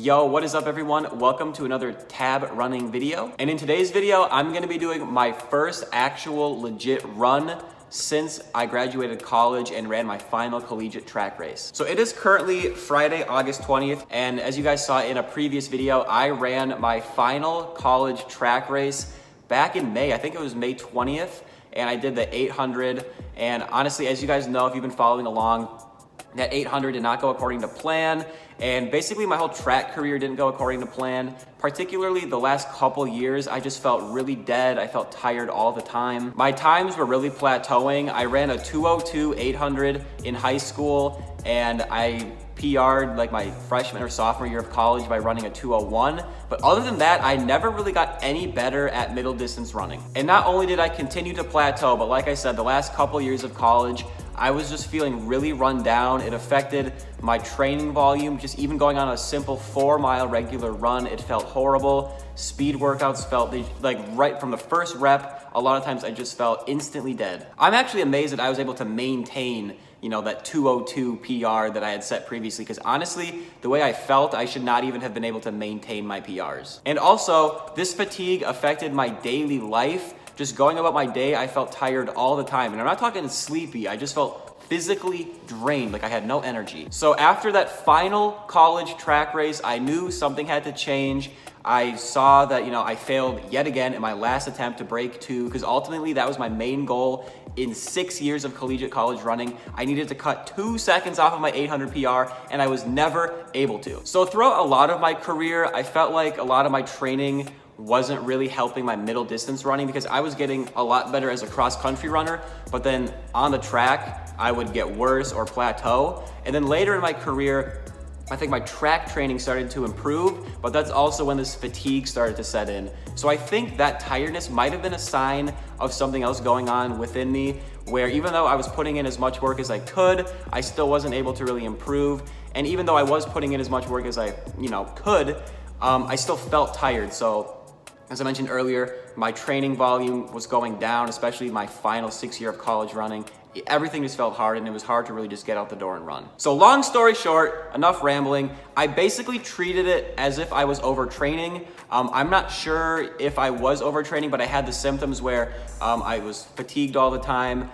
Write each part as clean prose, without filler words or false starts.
Yo, what is up everyone? Welcome to another tab running video. And in today's video, I'm gonna be doing my first actual legit run since I graduated college and ran my final collegiate track race. So it is currently Friday, August 20th. And as you guys saw in a previous video, I ran my final college track race back in May. I think it was May 20th. And I did the 800. And honestly, as you guys know, if you've been following along, that 800 did not go according to plan. And basically my whole track career didn't go according to plan. Particularly the last couple years, I just felt really dead. I felt tired all the time. My times were really plateauing. I ran a 2:02 800 in high school, and I PR'd like my freshman or sophomore year of college by running a 2:01. But other than that, I never really got any better at middle distance running. And not only did I continue to plateau, but like I said, the last couple years of college, I was just feeling really run down. It affected my training volume. Just even going on a simple 4-mile regular run, it felt horrible. Speed workouts felt like right from the first rep, a lot of times I just felt instantly dead. I'm actually amazed that I was able to maintain that 2:02 PR that I had set previously, because honestly, the way I felt, I should not even have been able to maintain my PRs. And also, this fatigue affected my daily life. Just going about my day, I felt tired all the time. And I'm not talking sleepy, I just felt physically drained, like I had no energy. So after that final college track race, I knew something had to change. I saw that, I failed yet again in my last attempt to break 2, because ultimately that was my main goal. In 6 years of collegiate college running, I needed to cut 2 seconds off of my 800 PR, and I was never able to. So throughout a lot of my career, I felt like a lot of my training wasn't really helping my middle distance running, because I was getting a lot better as a cross country runner, but then on the track, I would get worse or plateau. And then later in my career, I think my track training started to improve, but that's also when this fatigue started to set in. So I think that tiredness might have been a sign of something else going on within me, where even though I was putting in as much work as I could, I still wasn't able to really improve. And even though I was putting in as much work as I could, I still felt tired. So as I mentioned earlier, my training volume was going down, especially my final 6 year of college running. Everything just felt hard, and it was hard to really just get out the door and run. So long story short, enough rambling. I basically treated it as if I was overtraining. I'm not sure if I was overtraining, but I had the symptoms where I was fatigued all the time.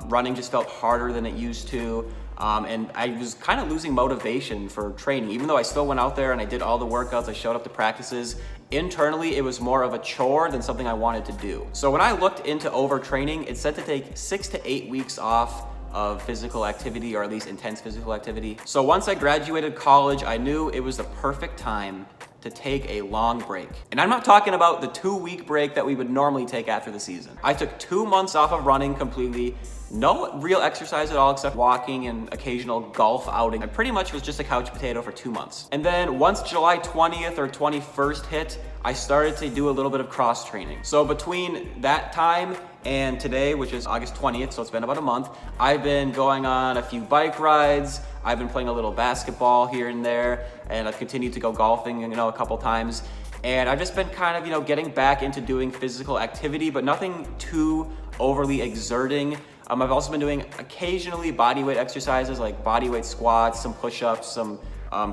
Running just felt harder than it used to. And I was kind of losing motivation for training. Even though I still went out there and I did all the workouts, I showed up to practices, internally it was more of a chore than something I wanted to do. So when I looked into overtraining, it said to take 6 to 8 weeks off of physical activity, or at least intense physical activity. So once I graduated college, I knew it was the perfect time to take a long break. And I'm not talking about the 2-week break that we would normally take after the season. I took 2 months off of running completely. No real exercise at all except walking and occasional golf outing. I pretty much was just a couch potato for 2 months. And then once July 20th or 21st hit, I started to do a little bit of cross training. So between that time and today, which is August 20th, so it's been about a month, I've been going on a few bike rides. I've been playing a little basketball here and there, and I've continued to go golfing, a couple times. And I've just been kind of, getting back into doing physical activity, but nothing too overly exerting. I've also been doing occasionally bodyweight exercises like bodyweight squats, some push-ups, some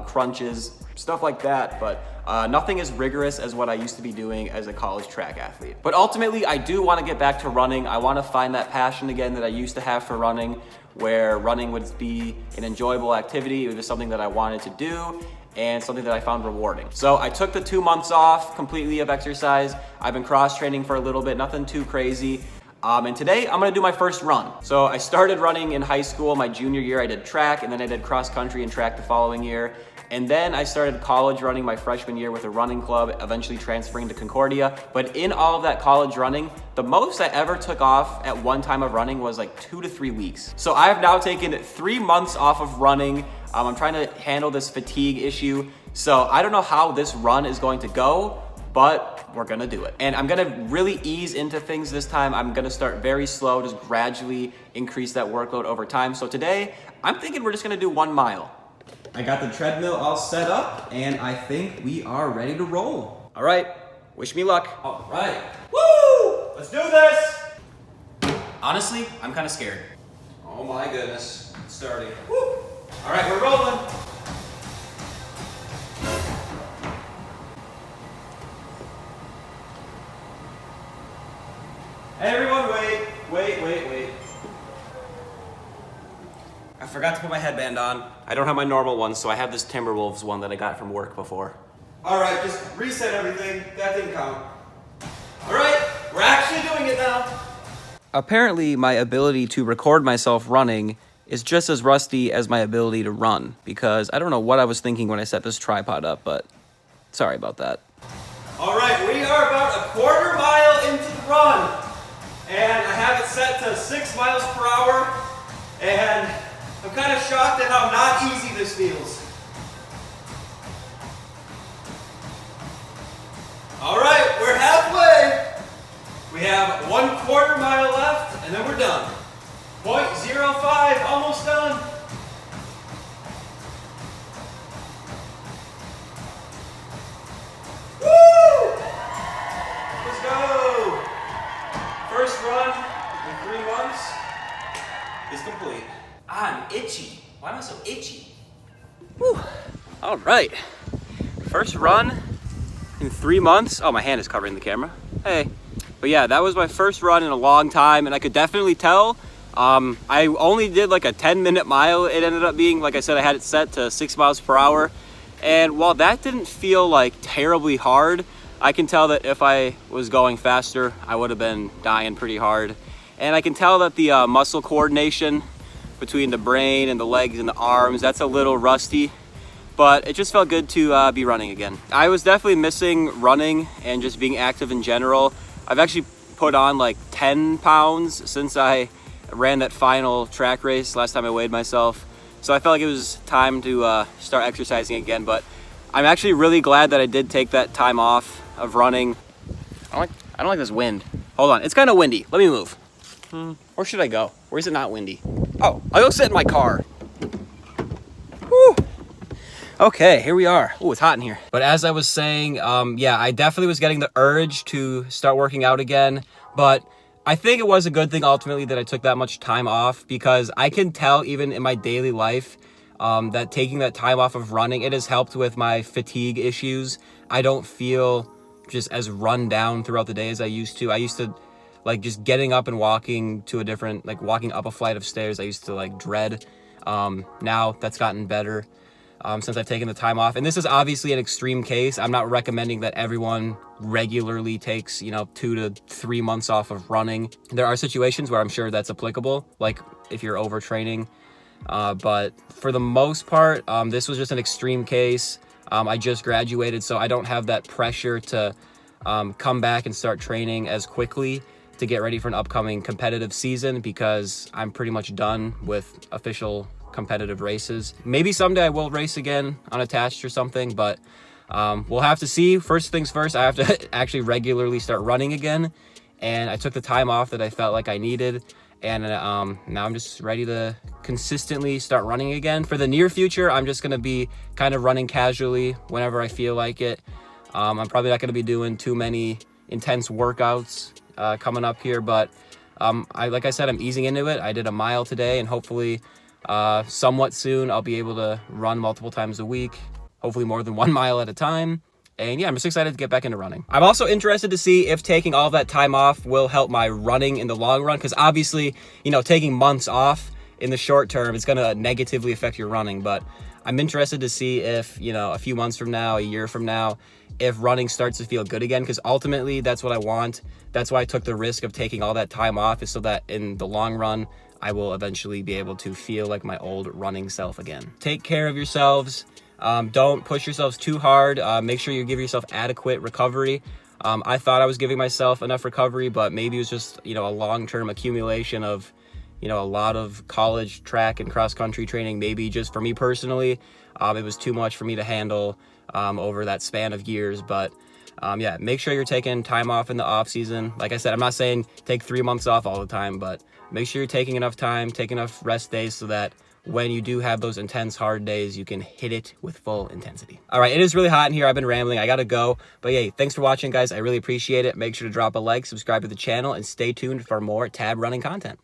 crunches, stuff like that, but nothing as rigorous as what I used to be doing as a college track athlete. But ultimately, I do want to get back to running. I want to find that passion again that I used to have for running, where running would be an enjoyable activity. It was something that I wanted to do and something that I found rewarding. So I took the 2 months off completely of exercise. I've been cross-training for a little bit, nothing too crazy. And today I'm gonna do my first run. So I started running in high school. My junior year I did track, and then I did cross country and track the following year. And then I started college running my freshman year with a running club, eventually transferring to Concordia. But in all of that college running, the most I ever took off at one time of running was like 2 to 3 weeks. So I have now taken 3 months off of running. I'm trying to handle this fatigue issue. So I don't know how this run is going to go, but we're gonna do it. And I'm gonna really ease into things this time. I'm gonna start very slow, just gradually increase that workload over time. So today, I'm thinking we're just gonna do 1 mile. I got the treadmill all set up, and I think we are ready to roll. All right, wish me luck. All right, woo! Let's do this! Honestly, I'm kind of scared. Oh my goodness, it's starting. Woo! All right, we're rolling. Everyone wait. I forgot to put my headband on. I don't have my normal one, so I have this Timberwolves one that I got from work before. All right, just reset everything. That didn't count. All right, we're actually doing it now. Apparently, my ability to record myself running is just as rusty as my ability to run, because I don't know what I was thinking when I set this tripod up, but sorry about that. All right, we are about a quarter mile into the run, and I have it set to 6 miles per hour, and I'm kind of shocked at how not easy this feels. All right, we're halfway. We have 1/4 mile left, and then we're done. 0.05, almost done. Woo! Let's go. First run in 3 months is complete. I'm itchy. Why am I so itchy? Woo. All right. First run in 3 months. Oh, my hand is covering the camera. Hey. But yeah, that was my first run in a long time, and I could definitely tell. I only did like a 10-minute mile. It ended up being, like I said, I had it set to 6 miles per hour. And while that didn't feel like terribly hard, I can tell that if I was going faster, I would have been dying pretty hard. And I can tell that the muscle coordination between the brain and the legs and the arms, that's a little rusty, but it just felt good to be running again. I was definitely missing running and just being active in general. I've actually put on like 10 pounds since I ran that final track race last time I weighed myself. So I felt like it was time to start exercising again, but I'm actually really glad that I did take that time off of running. I don't like this wind. Hold on, it's kind of windy. Let me move. Where should I go? Where is it not windy? Oh, I'll go sit in my car. Woo. Okay, here we are. Oh, it's hot in here. But as I was saying, yeah, I definitely was getting the urge to start working out again. But I think it was a good thing ultimately that I took that much time off, because I can tell even in my daily life that taking that time off of running, it has helped with my fatigue issues. I don't feel just as run down throughout the day as I used to. I used to like just getting up and walking to a different, like walking up a flight of stairs, I used to like dread. Now that's gotten better since I've taken the time off. And this is obviously an extreme case. I'm not recommending that everyone regularly takes, 2 to 3 months off of running. There are situations where I'm sure that's applicable, like if you're overtraining. But for the most part, this was just an extreme case. I just graduated, so I don't have that pressure to come back and start training as quickly to get ready for an upcoming competitive season, because I'm pretty much done with official competitive races. Maybe someday I will race again unattached or something, but we'll have to see. First things first, I have to actually regularly start running again, and I took the time off that I felt like I needed, and now I'm just ready to consistently start running again. For the near future, I'm just going to be kind of running casually whenever I feel like it. I'm probably not going to be doing too many intense workouts coming up here, but like I said, I'm easing into it. I did a mile today, and hopefully somewhat soon I'll be able to run multiple times a week, hopefully more than 1 mile at a time. And yeah, I'm just excited to get back into running. I'm also interested to see if taking all that time off will help my running in the long run, because obviously, taking months off in the short term is going to negatively affect your running. But I'm interested to see if, a few months from now, a year from now, if running starts to feel good again, because ultimately that's what I want. That's why I took the risk of taking all that time off, is so that in the long run, I will eventually be able to feel like my old running self again. Take care of yourselves. Don't push yourselves too hard. Make sure you give yourself adequate recovery. I thought I was giving myself enough recovery, but maybe it was just, a long-term accumulation of, a lot of college track and cross-country training. Maybe just for me personally, it was too much for me to handle over that span of years. But yeah, make sure you're taking time off in the off season. Like I said, I'm not saying take 3 months off all the time, but make sure you're taking enough time, take enough rest days, so that when you do have those intense hard days, you can hit it with full intensity. All right, it is really hot in here. I've been rambling. I gotta go. But yeah, thanks for watching, guys. I really appreciate it. Make sure to drop a like, subscribe to the channel, and stay tuned for more tab running content.